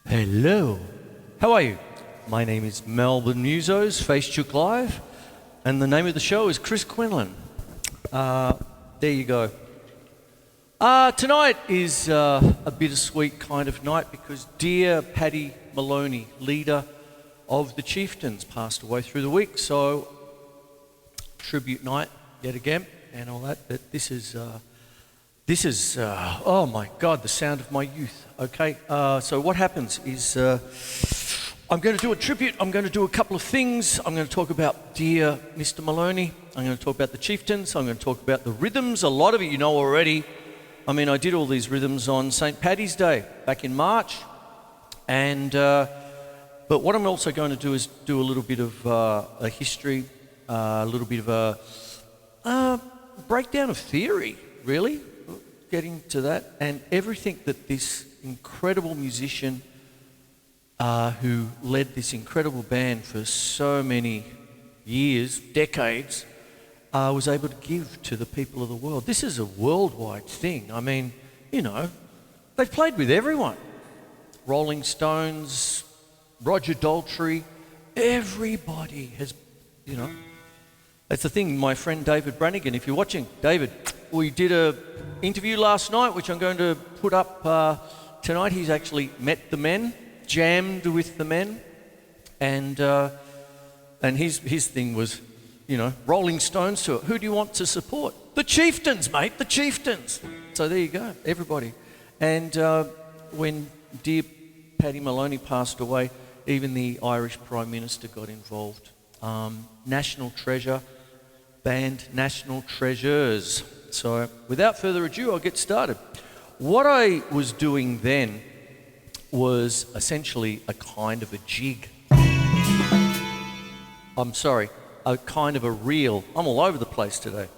Hello, how are you? My name is Melbourne Musos, Facebook Live, and the name of the show is Chris Quinlan. There you go. Tonight is a bittersweet kind of night because dear Paddy Maloney, leader of the Chieftains, passed away through the week. So, tribute night yet again and all that. But this is oh my God, the sound of my youth. Okay, so what happens is I'm going to do a tribute. I'm going to do a couple of things. I'm going to talk about dear Mr. Maloney. I'm going to talk about the Chieftains. I'm going to talk about the rhythms. A lot of it you know already. I mean, I did all these rhythms on St. Paddy's Day back in March. And but what I'm also going to do is do a little bit of a history, a little bit of a breakdown of theory, really, getting to that, and everything that this incredible musician who led this incredible band for so many years, decades, was able to give to the people of the world. This is a worldwide thing. I mean, you know, they've played with everyone. Rolling Stones, Roger Daltrey, everybody has, you know. That's the thing, my friend David Brannigan, if you're watching, David, we did a interview last night, which I'm going to put up tonight. He's actually met the men, jammed with the men, and his thing was, you know, Rolling Stones to it. Who do you want to support? The Chieftains, mate, the Chieftains. So there you go, everybody. And when dear Paddy Maloney passed away, even the Irish Prime Minister got involved. National treasure, band National Treasures. So without further ado, I'll get started. What I was doing then was essentially a kind of a jig. I'm sorry, a kind of a reel. I'm all over the place today.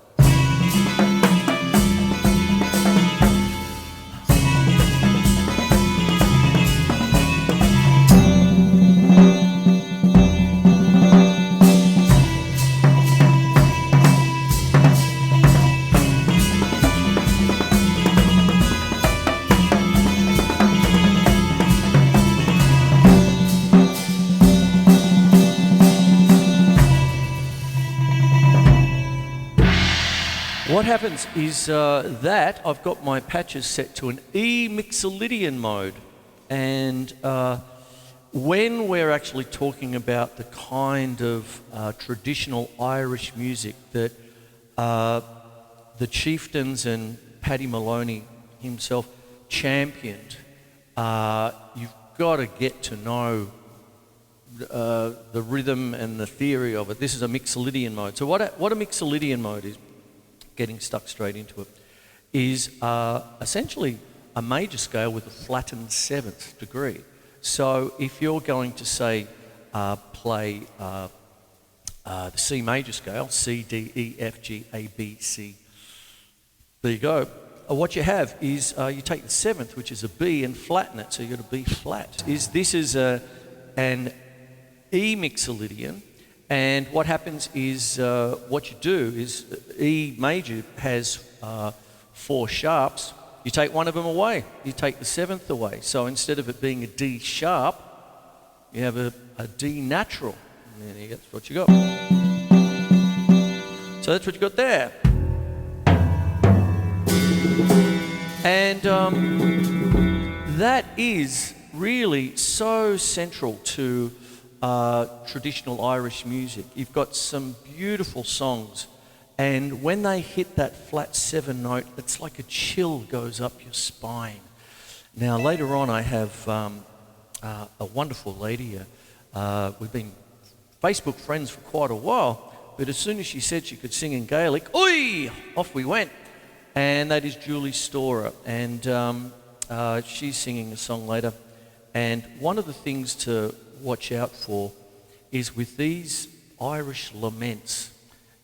What happens is that I've got my patches set to an E Mixolydian mode, and when we're actually talking about the kind of traditional Irish music that the Chieftains and Paddy Maloney himself championed, you've got to get to know the rhythm and the theory of it. This is a Mixolydian mode. So what a Mixolydian mode is, getting stuck straight into it, is essentially a major scale with a flattened 7th degree. So if you're going to say play the C major scale, C, D, E, F, G, A, B, C, there you go. What you have is you take the 7th, which is a B, and flatten it, so you've got a B flat. This is an E Mixolydian. And what happens is, what you do is, E major has 4 sharps. You take one of them away. You take the 7th away. So instead of it being a D sharp, you have a D natural. And that's what you got. So that's what you got there. And that is really so central to traditional Irish music. You've got some beautiful songs, and when they hit that flat 7 note, it's like a chill goes up your spine. Now later on I have a wonderful lady, we've been Facebook friends for quite a while, but as soon as she said she could sing in Gaelic, oi, off we went. And that is Julie Storer, and she's singing a song later. And one of the things to watch out for is with these Irish laments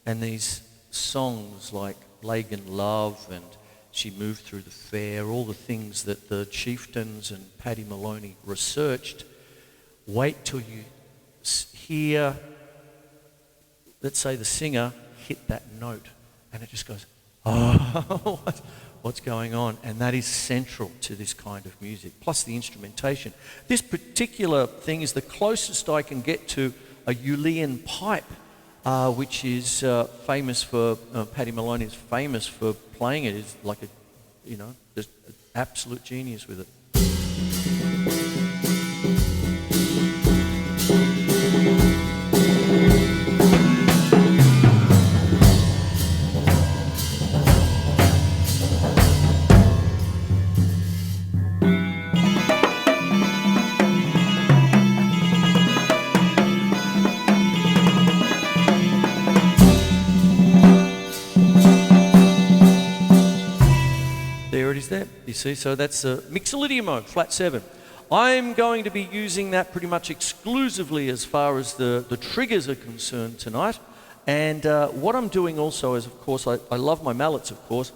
and these songs like Lagan Love and She Moved Through the Fair, all the things that the Chieftains and Paddy Maloney researched. Wait till you hear, let's say, the singer hit that note, and it just goes, oh, what's going on? And that is central to this kind of music, plus the instrumentation. This particular thing is the closest I can get to a Julian pipe, which is famous for, Paddy Maloney is famous for playing it. It's like a, just an absolute genius with it. There it is there, you see, so that's a Mixolydian Mode, flat 7. I'm going to be using that pretty much exclusively as far as the triggers are concerned tonight. And what I'm doing also is, of course, I love my mallets, of course,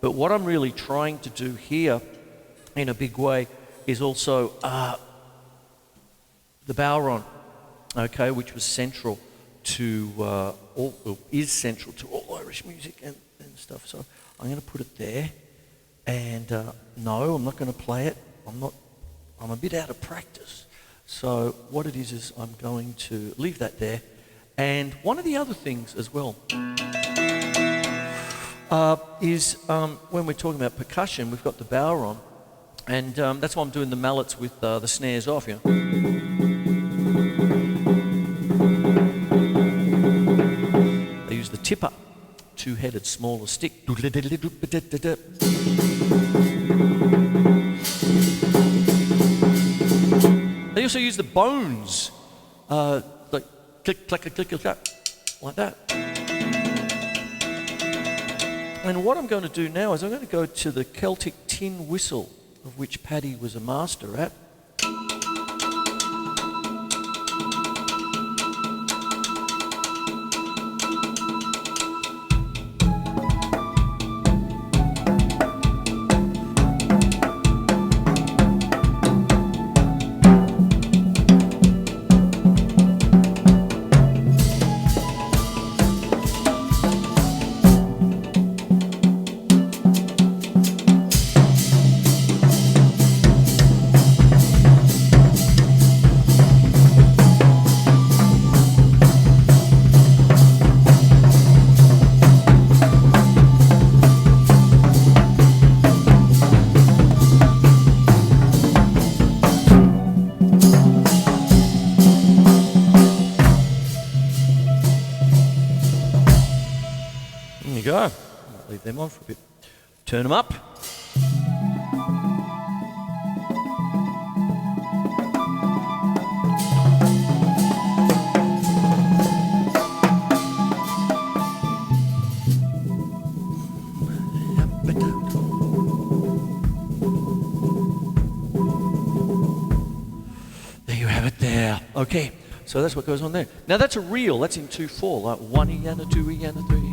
but what I'm really trying to do here in a big way is also the bowron, okay, which was central to, is central to all Irish music and stuff. So I'm going to put it there. And no, I'm not going to play it. I'm a bit out of practice. So what it is I'm going to leave that there. And one of the other things as well is when we're talking about percussion, we've got the bowron, and that's why I'm doing the mallets with the snares off. They use the tipper, two-headed smaller stick. They also use the bones, like click, clack, click, click, clack, like that. And what I'm going to do now is I'm going to go to the Celtic Tin Whistle, of which Paddy was a master at. Go. Might leave them on for a bit. Turn them up. There you have it there. Okay, so that's what goes on there. Now that's a reel, that's in 2/4, like 1E and a 2E and a 3E.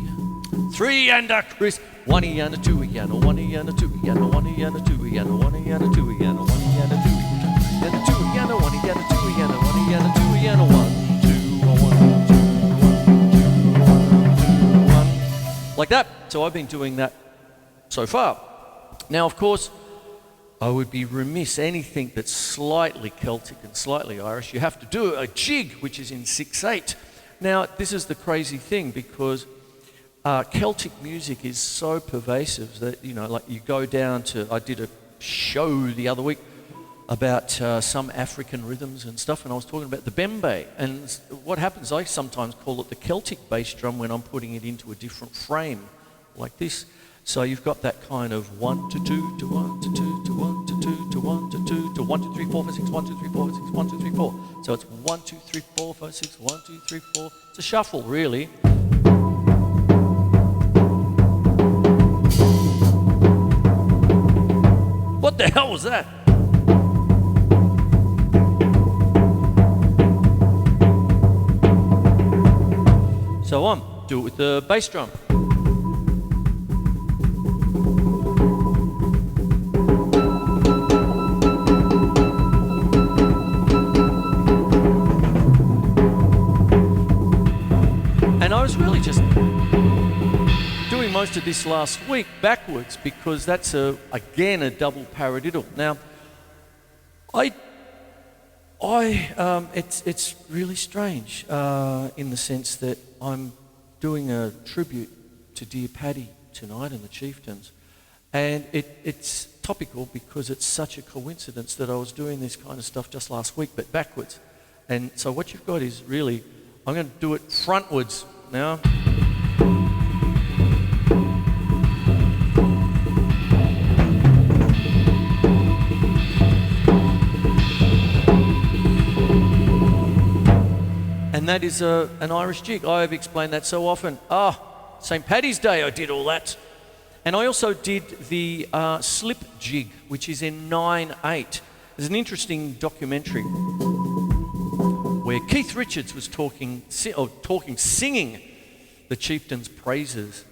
3 and a Chris, 1E and a 2E and a 1E and a 2E and a 1E and a 2E and a 1E and a 2E and a 1E and a 2E and a 2E and a 1E and a 2E and a 1E and a 2E and a 1, 2, 1, 2, 1, 2, 1, 2, 1. Like that. So I've been doing that so far. Now, of course, I would be remiss, anything that's slightly Celtic and slightly Irish, you have to do a jig, which is in 6/8. Now, this is the crazy thing, because Celtic music is so pervasive that, like you go down to, I did a show the other week about some African rhythms and stuff, and I was talking about the bembe. And what happens, I sometimes call it the Celtic bass drum when I'm putting it into a different frame, like this. So you've got that kind of 1 to 2 to 1 to 2 to 1 to 2 to 1 to 2 to 1 2 3 4 5 6 1 2 3 4 5 6 1 2 3 4. So it's 1 2 3 4 5 6 1 2 3 4. It's a shuffle, really. What the hell was that? So on, do it with the bass drum. And I was really just doing most of this last week backwards because that's again a double paradiddle. Now, it's really strange in the sense that I'm doing a tribute to dear Paddy tonight and the Chieftains, and it's topical because it's such a coincidence that I was doing this kind of stuff just last week, but backwards. And so what you've got is really, I'm going to do it frontwards now. And that is an Irish jig. I have explained that so often. St. Paddy's Day I did all that. And I also did the slip jig, which is in 9/8. There's an interesting documentary where Keith Richards was singing the Chieftains' praises,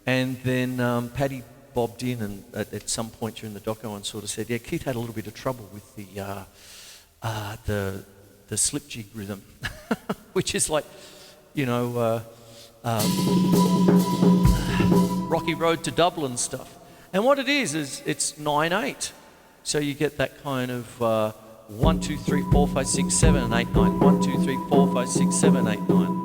and then Paddy bobbed in and at some point during the doco and sort of said, yeah, Keith had a little bit of trouble with the slip jig rhythm, which is like, you know, Rocky Road to Dublin stuff. And what it is it's 9/8. So you get that kind of 1, 2, 3, 4, 5, 6, 7, and 8, 9. 1, 2, 3, 4, 5, 6, 7, 8, 9.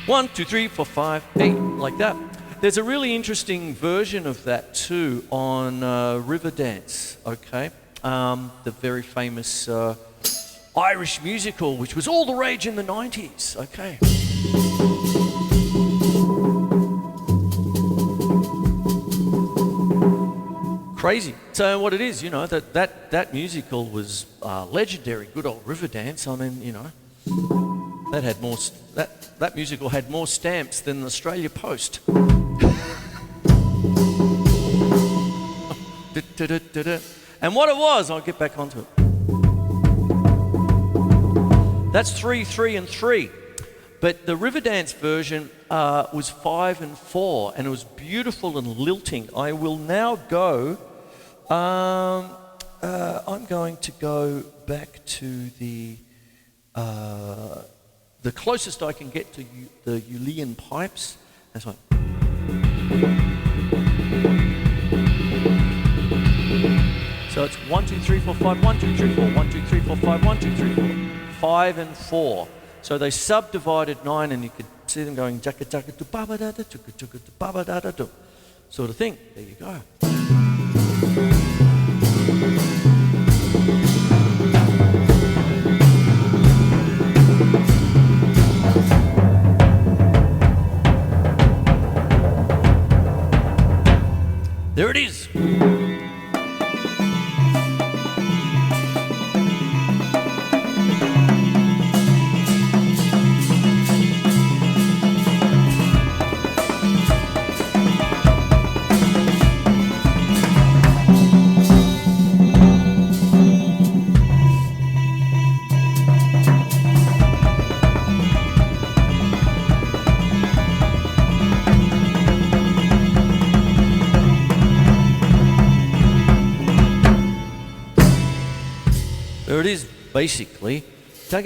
One, two, three, four, 5, 8, like that. There's a really interesting version of that too on Riverdance, okay? The very famous Irish musical, which was all the rage in the 90s, okay? Crazy. So what it is, you know, that musical was legendary, good old Riverdance. I mean, you know, that musical had more stamps than the Australia Post. And what it was, I'll get back onto it. That's 3, 3, and 3. But the Riverdance version was 5 and 4, and it was beautiful and lilting. I will now go. I'm going to go back to the closest I can get to the Julian Pipes. That's right. So it's 1, 2, 3, 4, 5, 1, 2, 3, 4, 1, 2, 3, 4, 5, 1, 2, 3, 4. 5 and 4. So they subdivided 9, and you could see them going jaka jaka to baba da da tuka tuka to baba da da do, sort of thing. There you go. There it is. There it is, basically. And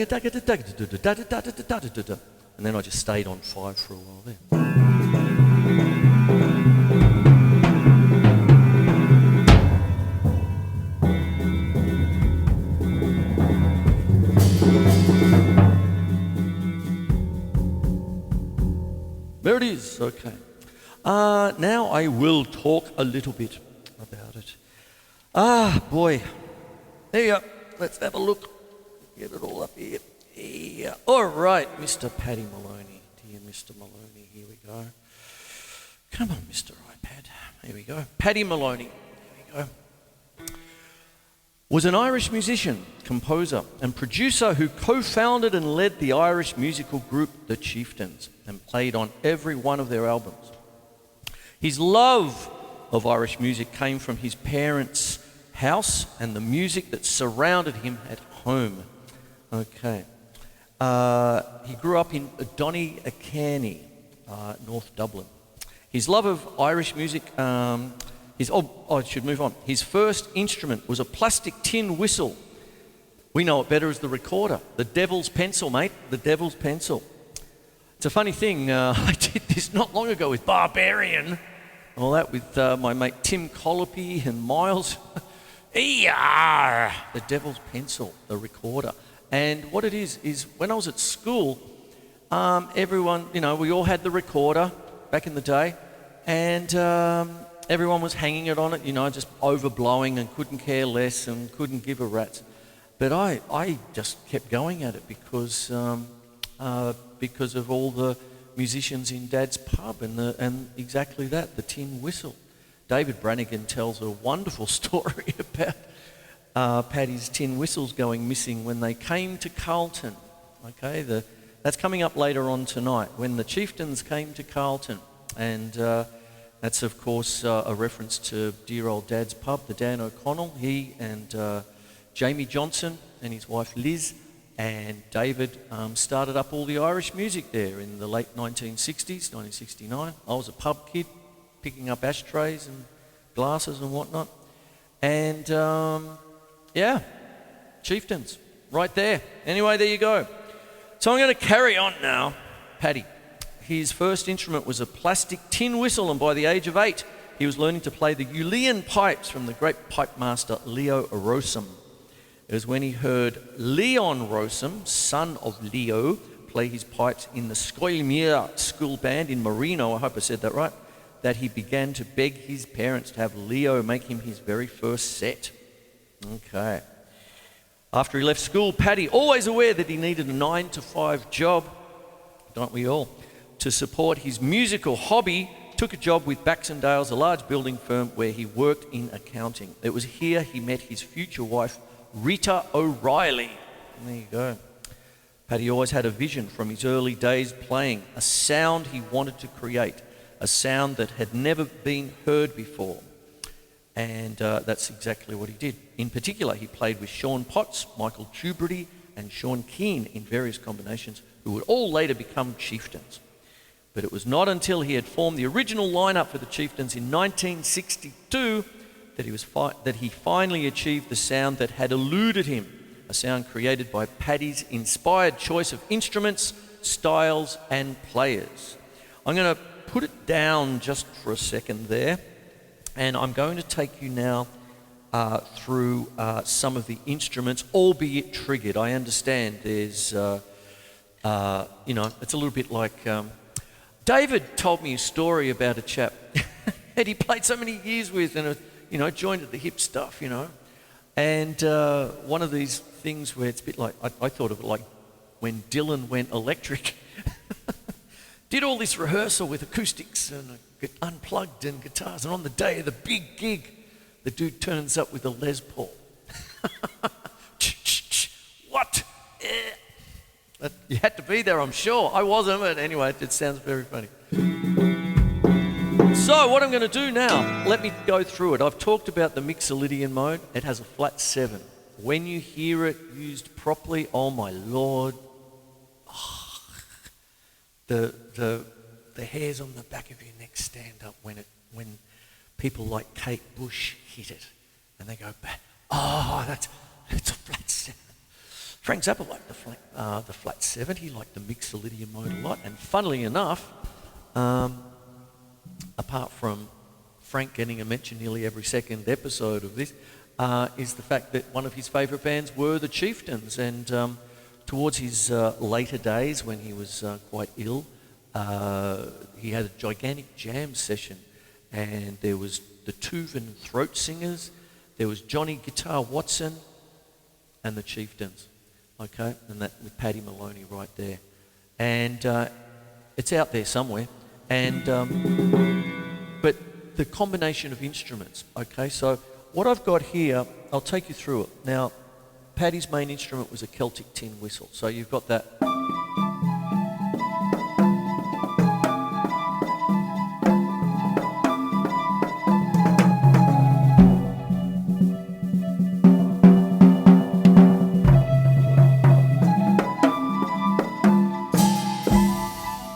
then I just stayed on 5 for a while there. There it is, okay. Now I will talk a little bit about it. Boy. There you go. Let's have a look. Get it all up here. Yeah. All right, Mr. Paddy Maloney. Dear Mr. Maloney, here we go. Come on, Mr. iPad. Here we go. Paddy Maloney. Here we go. Was an Irish musician, composer, and producer who co-founded and led the Irish musical group The Chieftains and played on every one of their albums. His love of Irish music came from his parents' house and the music that surrounded him at home. Okay. He grew up in Donegal, North Dublin. His love of Irish music, I should move on. His first instrument was a plastic tin whistle. We know it better as the recorder. The devil's pencil, mate. The devil's pencil. It's a funny thing. I did this not long ago with Barbarian. All that with my mate Tim Colopy and Miles. ER! The devil's pencil, the recorder. And what it is when I was at school, everyone, we all had the recorder back in the day, and everyone was hanging it on it, just overblowing and couldn't care less and couldn't give a rat's. But I just kept going at it because of all the musicians in Dad's pub and exactly that, the tin whistle. David Brannigan tells a wonderful story about Paddy's tin whistles going missing when they came to Carlton. Okay, that's coming up later on tonight, when the Chieftains came to Carlton. And that's, of course, a reference to dear old Dad's pub, the Dan O'Connell. He and Jamie Johnson and his wife Liz and David started up all the Irish music there in the late 1960s, 1969. I was a pub kid, picking up ashtrays and glasses and whatnot. And Chieftains, right there. Anyway, there you go. So I'm going to carry on now. Paddy. His first instrument was a plastic tin whistle, and by the age of 8, he was learning to play the Julian Pipes from the great pipe master Leo Rosum. It was when he heard Leon Rosum, son of Leo, play his pipes in the Scoilmere school band in Marino, I hope I said that right, that he began to beg his parents to have Leo make him his very first set. Okay. After he left school, Paddy, always aware that he needed a 9-to-5 job, don't we all, to support his musical hobby, took a job with Baxendales, a large building firm where he worked in accounting. It was here he met his future wife, Rita O'Reilly. There you go. Paddy always had a vision from his early days playing, a sound he wanted to create, a sound that had never been heard before. And that's exactly what he did. In particular, he played with Sean Potts, Michael Tubridy, and Sean Keane in various combinations, who would all later become Chieftains. But it was not until he had formed the original lineup for the Chieftains in 1962 that he finally achieved the sound that had eluded him, a sound created by Paddy's inspired choice of instruments, styles, and players. I'm going to put it down just for a second there, and I'm going to take you now through some of the instruments, albeit triggered. I understand there's, it's a little bit like... David told me a story about a chap that he played so many years with and, joined at the hip stuff, And one of these things where it's a bit like, I thought of it like when Dylan went electric. Did all this rehearsal with acoustics and unplugged and guitars, and on the day of the big gig, the dude turns up with a Les Paul. What? You had to be there, I'm sure. I wasn't, but anyway, it sounds very funny. So what I'm going to do now, let me go through it. I've talked about the Mixolydian mode. It has a flat 7. When you hear it used properly, oh my Lord, the hairs on the back of your neck stand up when people like Kate Bush hit it, and they go back. Oh, it's a flat 7. Frank Zappa liked the flat 7. He liked the Mixolydian mode a lot, and funnily enough, apart from Frank getting a mention nearly every second episode of this, is the fact that one of his favourite bands were the Chieftains. And towards his later days, when he was quite ill, he had a gigantic jam session. And there was the Tuvan Throat Singers, there was Johnny Guitar Watson, and the Chieftains. Okay, and that with Paddy Maloney right there. And it's out there somewhere. And but the combination of instruments. Okay, so what I've got here, I'll take you through it. Now, Paddy's main instrument was a Celtic tin whistle. So you've got that.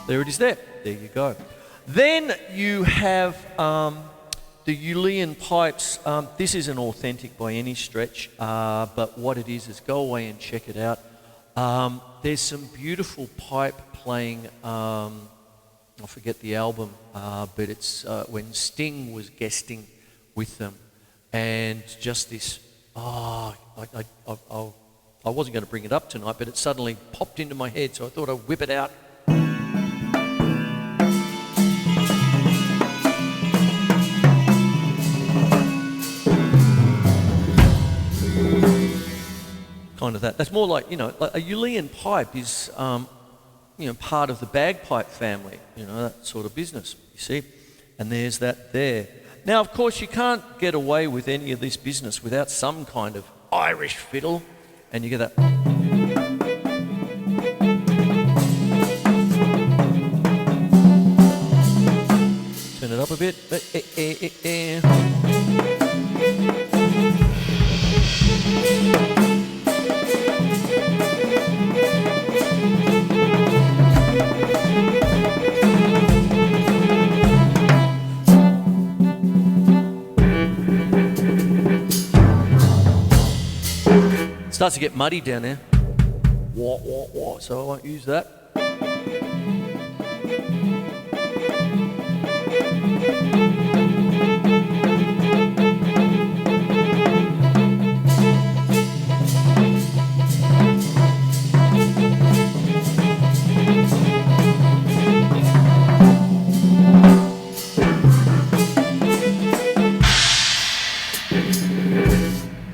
There it is there. There you go. Then you have the Julian Pipes. This isn't authentic by any stretch, but what it is go away and check it out. There's some beautiful pipe playing, I forget the album, but it's when Sting was guesting with them. And just this, I wasn't going to bring it up tonight, but it suddenly popped into my head, so I thought I'd whip it out. Kind of that. That's more like, like a Julian pipe is, part of the bagpipe family, that sort of business, you see. And there's that there. Now, of course, you can't get away with any of this business without some kind of Irish fiddle. And you get that. Turn it up a bit. Starts to get muddy down there. Wah, wah, wah, so I won't use that.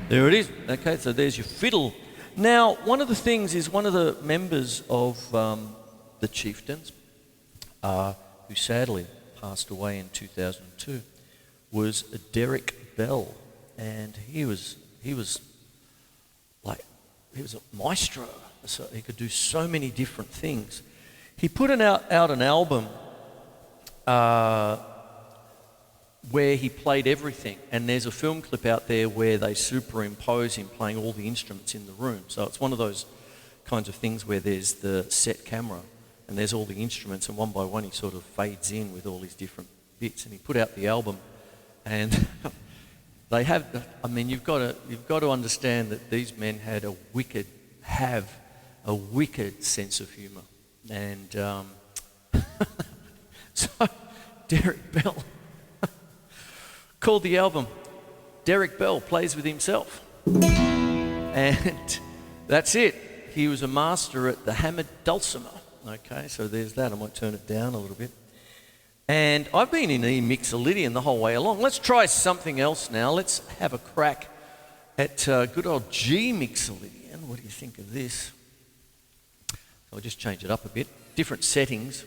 There it is. Okay, so there's your fiddle. Now, one of the things is one of the members of the Chieftains, who sadly passed away in 2002, was Derek Bell, and he was a maestro. So he could do so many different things. He put out an album where he played everything, and there's a film clip out there where they superimpose him playing all the instruments in the room. So it's one of those kinds of things where there's the set camera and there's all the instruments, and one by one he sort of fades in with all his different bits. And he put out the album, and they have, you've got to understand that these men have a wicked sense of humour. And so Derek Bell called the album Derek Bell Plays With Himself. And that's it. He was a master at the hammered dulcimer. Okay, so there's that. I might turn it down a little bit. And I've been in E Mixolydian the whole way along. Let's try something else now. Let's have a crack at good old G Mixolydian. What do you think of this? I'll just change it up a bit. Different settings.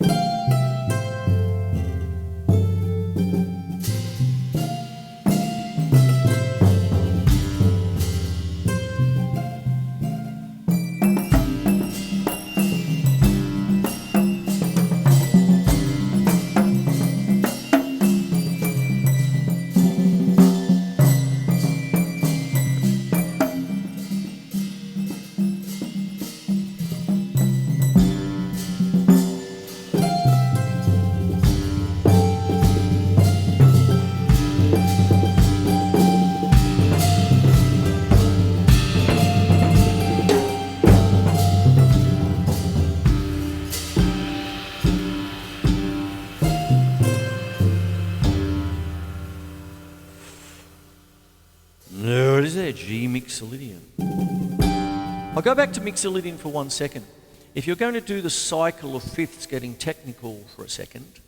What is that? G Mixolydian. I'll go back to Mixolydian for 1 second. If you're going to do the cycle of fifths, getting technical for a second,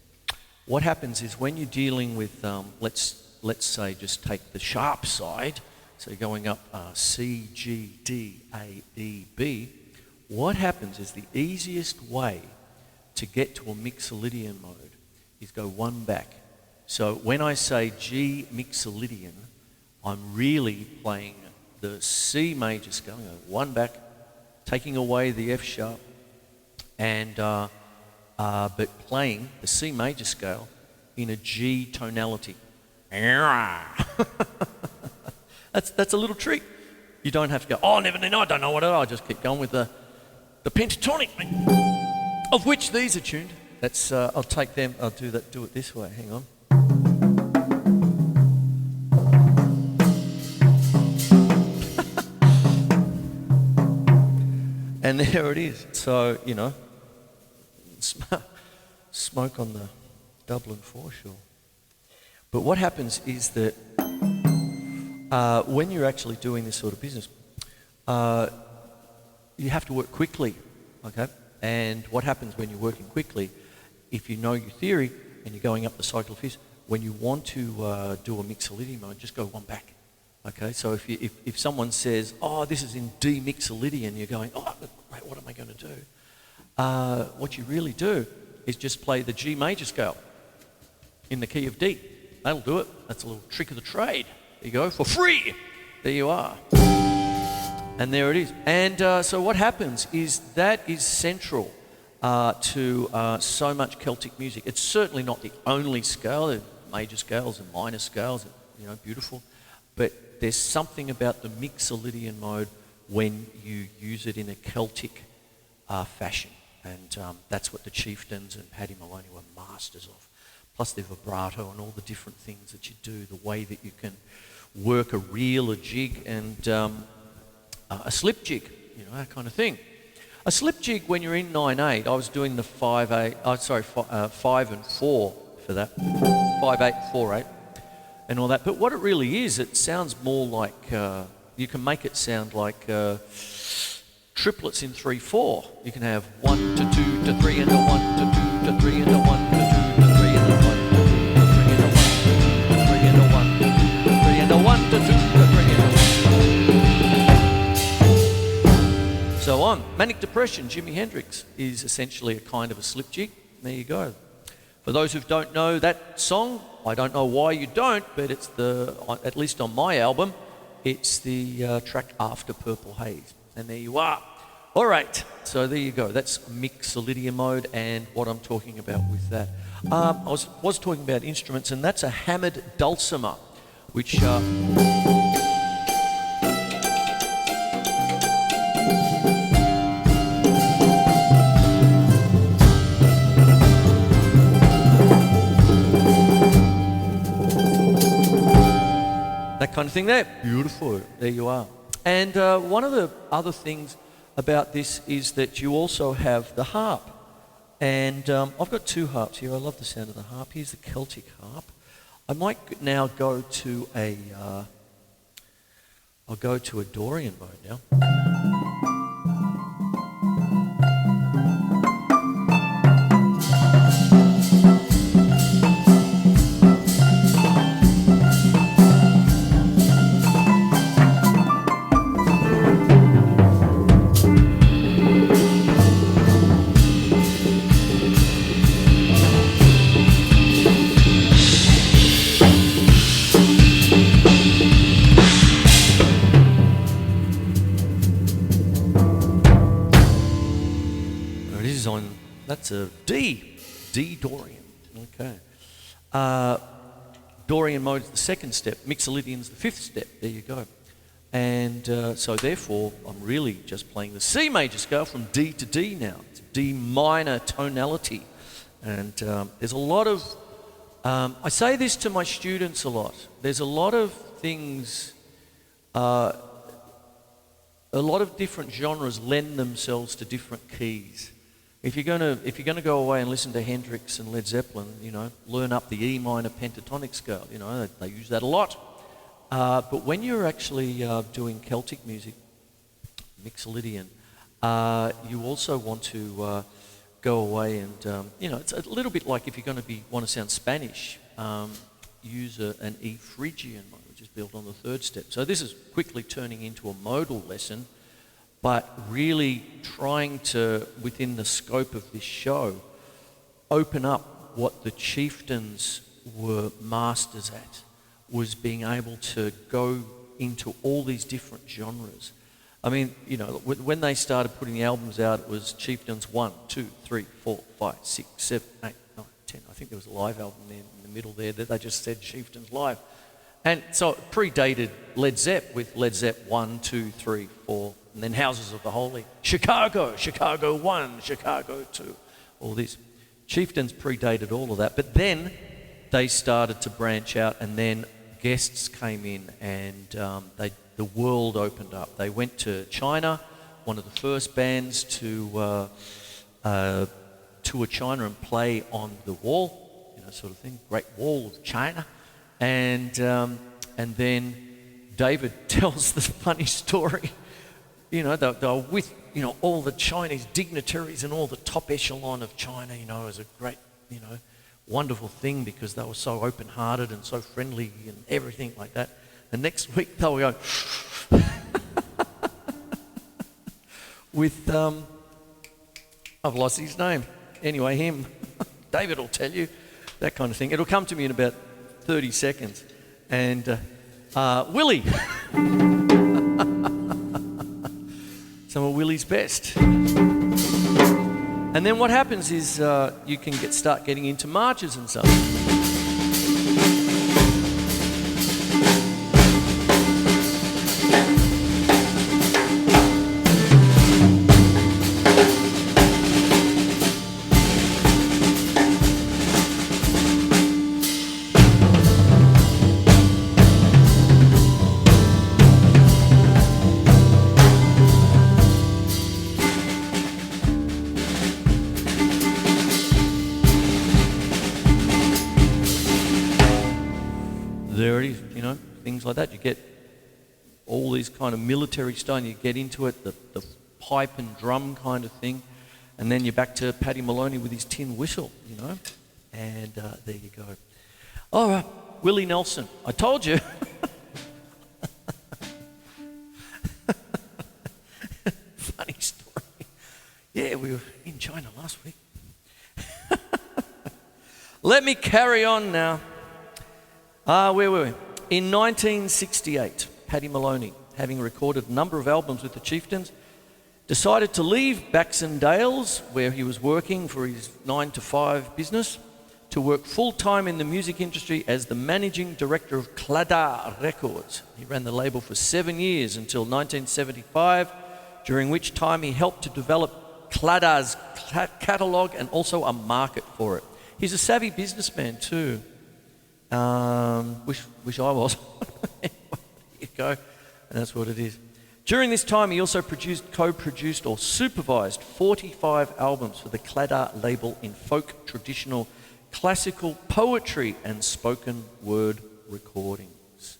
what happens is when you're dealing with, let's say, just take the sharp side, so you're going up C, G, D, A, E, B, what happens is the easiest way to get to a Mixolydian mode is go one back. So when I say G Mixolydian, I'm really playing the C major scale, one back, taking away the F sharp, and but playing the C major scale in a G tonality. That's a little trick. You don't have to go, oh, never, no, I don't know what it is. I just keep going with the pentatonic, of which these are tuned. That's I'll take them. I'll do that. Do it this way. Hang on. And there it is. So you know, smoke on the Dublin foreshore. But what happens is that when you're actually doing this sort of business, you have to work quickly, okay? And what happens when you're working quickly, if you know your theory and you're going up the cycle of fifths, when you want to do a Mixolydian mode, just go one back, okay? So if someone says, oh, this is in D Mixolydian, you're going, oh, great, what am I going to do? What you really do is just play the G major scale in the key of D. That'll do it. That's a little trick of the trade. There you go, for free. There you are. And there it is. And so what happens is that is central to so much Celtic music. It's certainly not the only scale. There are major scales and minor scales, you know, beautiful. But there's something about the Mixolydian mode when you use it in a Celtic fashion. And that's what the Chieftains and Paddy Maloney were masters of. Plus the vibrato and all the different things that you do, the way that you can work a reel, a jig, and a slip jig, you know, that kind of thing. A slip jig when you're in 9/8, I was doing the 5 and 4 for that, 5/8, 4/8, and all that. But what it really is, it sounds more like, you can make it sound like triplets in 3/4. You can have 1 to 2 to 3 and a 1 to 2 to 3 and a 1 to 2 to 3 and a 1 to 2 to 3 and a 1 to 3 and a 1 to 2 to 3 and a 1 to 2 to 3 and a 1. So on. Manic Depression, Jimi Hendrix is essentially a kind of a slip jig. There you go. For those who don't know that song, I don't know why you don't, but it's the, at least on my album, it's the track after Purple Haze. And there you are. All right, so there you go. That's Mixolydian mode and what I'm talking about with that. I was talking about instruments, and that's a hammered dulcimer, which... that kind of thing there. Beautiful. There you are. And one of the other things about this is that you also have the harp. And I've got two harps here. I love the sound of the harp. Here's the Celtic harp. I might now go to a... I'll go to a Dorian mode now. That's a D Dorian. Okay. Dorian mode is the second step. Mixolydian's the fifth step. There you go. And so therefore, I'm really just playing the C major scale from D to D now. It's D minor tonality. And there's a lot of... I say this to my students a lot. There's a lot of things... a lot of different genres lend themselves to different keys. If you're gonna go away and listen to Hendrix and Led Zeppelin, you know, learn up the E minor pentatonic scale. You know, they use that a lot. But when you're actually doing Celtic music, Mixolydian, you also want to go away and you know, it's a little bit like if you're going to want to sound Spanish, use an E Phrygian mode, which is built on the third step. So this is quickly turning into a modal lesson. But really trying to, within the scope of this show, open up what the Chieftains were masters at, was being able to go into all these different genres. I mean, you know, when they started putting the albums out, it was Chieftains 1, 2, 3, 4, 5, 6, 7, 8, 9, 10. I think there was a live album there in the middle there that they just said Chieftains Live. And so it predated Led Zepp with Led Zepp 1, 2, 3, 4, and then Houses of the Holy. Chicago 1, Chicago 2, all this. Chieftains predated all of that, but then they started to branch out, and then guests came in, and the world opened up. They went to China, one of the first bands to tour China and play on the wall, sort of thing, Great Wall of China, and then David tells the funny story. They were with all the Chinese dignitaries and all the top echelon of China. It was a great, wonderful thing because they were so open-hearted and so friendly and everything like that. The next week they were going with I've lost his name. Anyway, him. David will tell you that kind of thing. It'll come to me in about 30 seconds. And Willie. Some of Willie's best. And then what happens is you can start getting into marches and stuff. Things like that. You get all these kind of military style, you get into it, the pipe and drum kind of thing, and then you're back to Paddy Maloney with his tin whistle, and there you go. All right, Willie Nelson. I told you. Funny story. Yeah, we were in China last week. Let me carry on now. Where were we? In 1968, Paddy Maloney, having recorded a number of albums with the Chieftains, decided to leave Baxendales, where he was working for his 9-to-5 business, to work full-time in the music industry as the managing director of Claddagh Records. He ran the label for 7 years until 1975, during which time he helped to develop Claddagh's catalogue and also a market for it. He's a savvy businessman too. Wish I was. There you go. And that's what it is. During this time, he also co-produced or supervised 45 albums for the Claddagh label in folk, traditional, classical, poetry and spoken word recordings.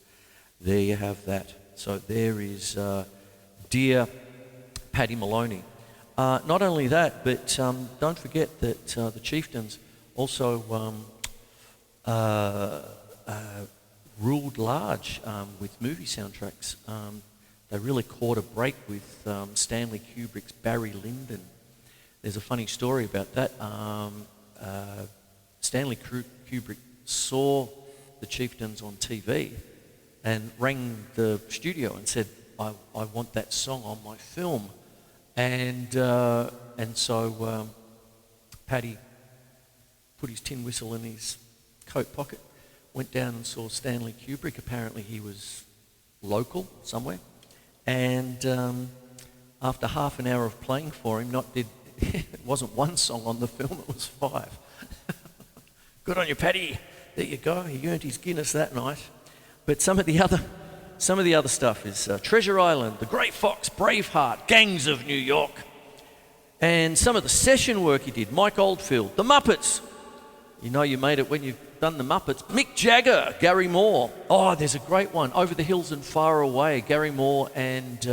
There you have that. So there is dear Paddy Maloney. Not only that, but don't forget that the Chieftains also ruled large with movie soundtracks. They really caught a break with Stanley Kubrick's Barry Lyndon. There's a funny story about that. Stanley Kubrick saw the Chieftains on TV and rang the studio and said, I want that song on my film. And so Paddy put his tin whistle in his coat pocket, went down and saw Stanley Kubrick. Apparently he was local somewhere. And after half an hour of playing for him, it wasn't one song on the film, it was 5. Good on you, Paddy. There you go. He earned his Guinness that night. But some of the other stuff is Treasure Island, The Grey Fox, Braveheart, Gangs of New York. And some of the session work he did, Mike Oldfield, The Muppets. You know you made it when you've done The Muppets. Mick Jagger, Gary Moore. Oh, there's a great one, Over the Hills and Far Away, Gary Moore, and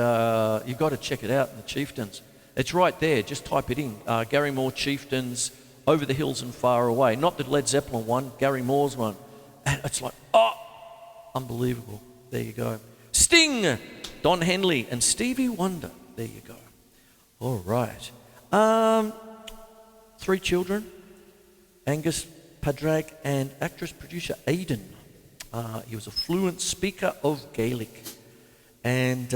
you've got to check it out in the Chieftains. It's right there, just type it in. Gary Moore, Chieftains, Over the Hills and Far Away. Not the Led Zeppelin one, Gary Moore's one. And it's like, unbelievable. There you go. Sting, Don Henley, and Stevie Wonder. There you go. All right. 3 children, Angus, Padraig, and actress-producer Aidan. He was a fluent speaker of Gaelic, and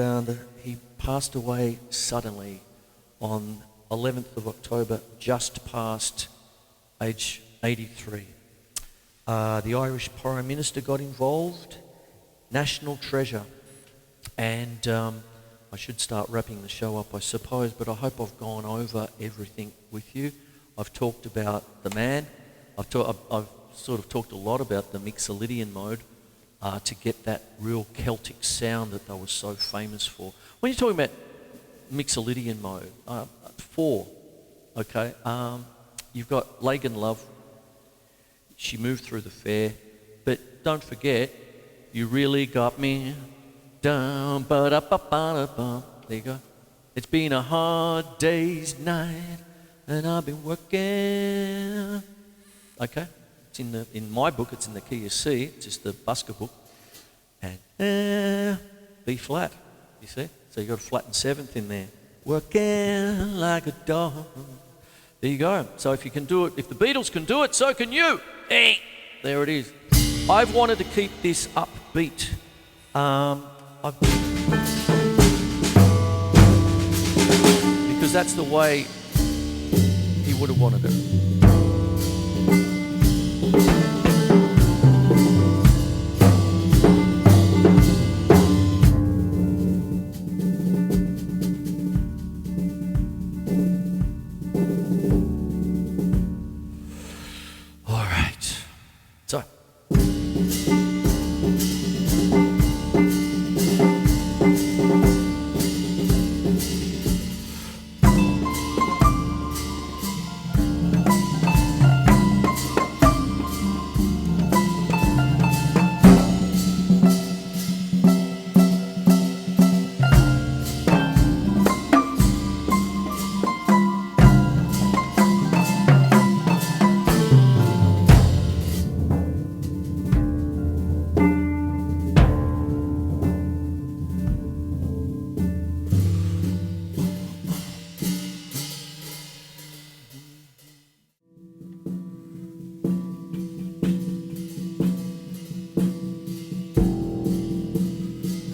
he passed away suddenly on 11th of October, just past age 83. The Irish Prime Minister got involved, national treasure, and I should start wrapping the show up, I suppose, but I hope I've gone over everything with you. I've talked about the man. I've sort of talked a lot about the Mixolydian Mode to get that real Celtic sound that they were so famous for. When you're talking about Mixolydian Mode, 4, okay, you've got Lagan Love. She moved through the fair, but don't forget, you really got me down, ba-da-ba-ba-da-bum. There you go. It's been a hard day's night, and I've been working. Okay, it's in my book. It's in the key of C. It's just the busker book, and B flat. You see, so you got a flat and 7th in there. Working like a dog. There you go. So if you can do it, if the Beatles can do it, so can you. There it is. I've wanted to keep this upbeat. Because that's the way he would have wanted it. All right. So.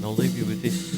I'll leave you with this.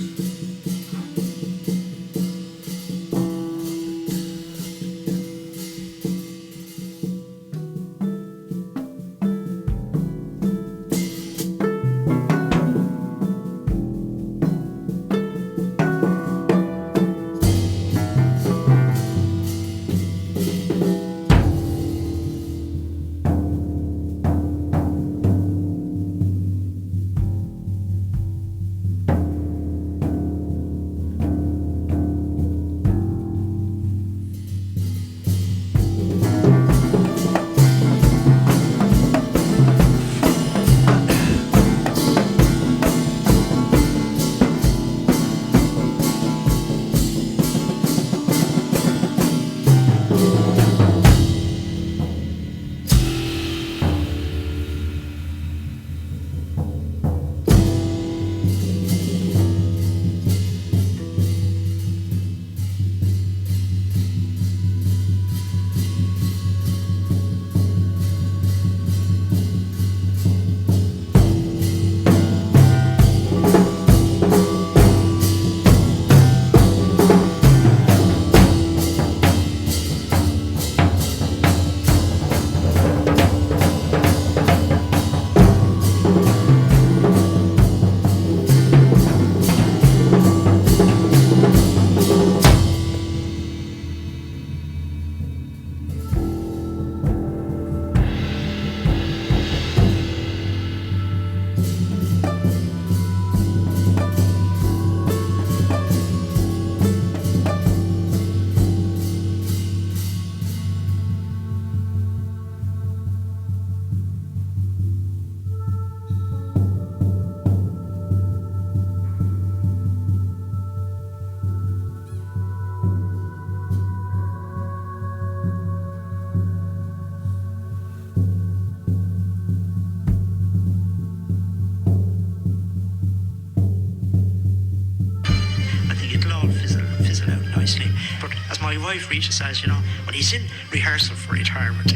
my wife Rita says, you know, well, he's in rehearsal for retirement,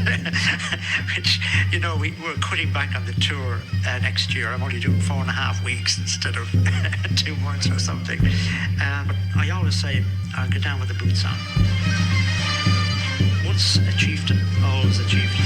which, you know, we're cutting back on the tour next year. I'm only doing 4.5 weeks instead of 2 months or something. But I always say, I'll get down with the boots on. Once a chieftain, always a chieftain.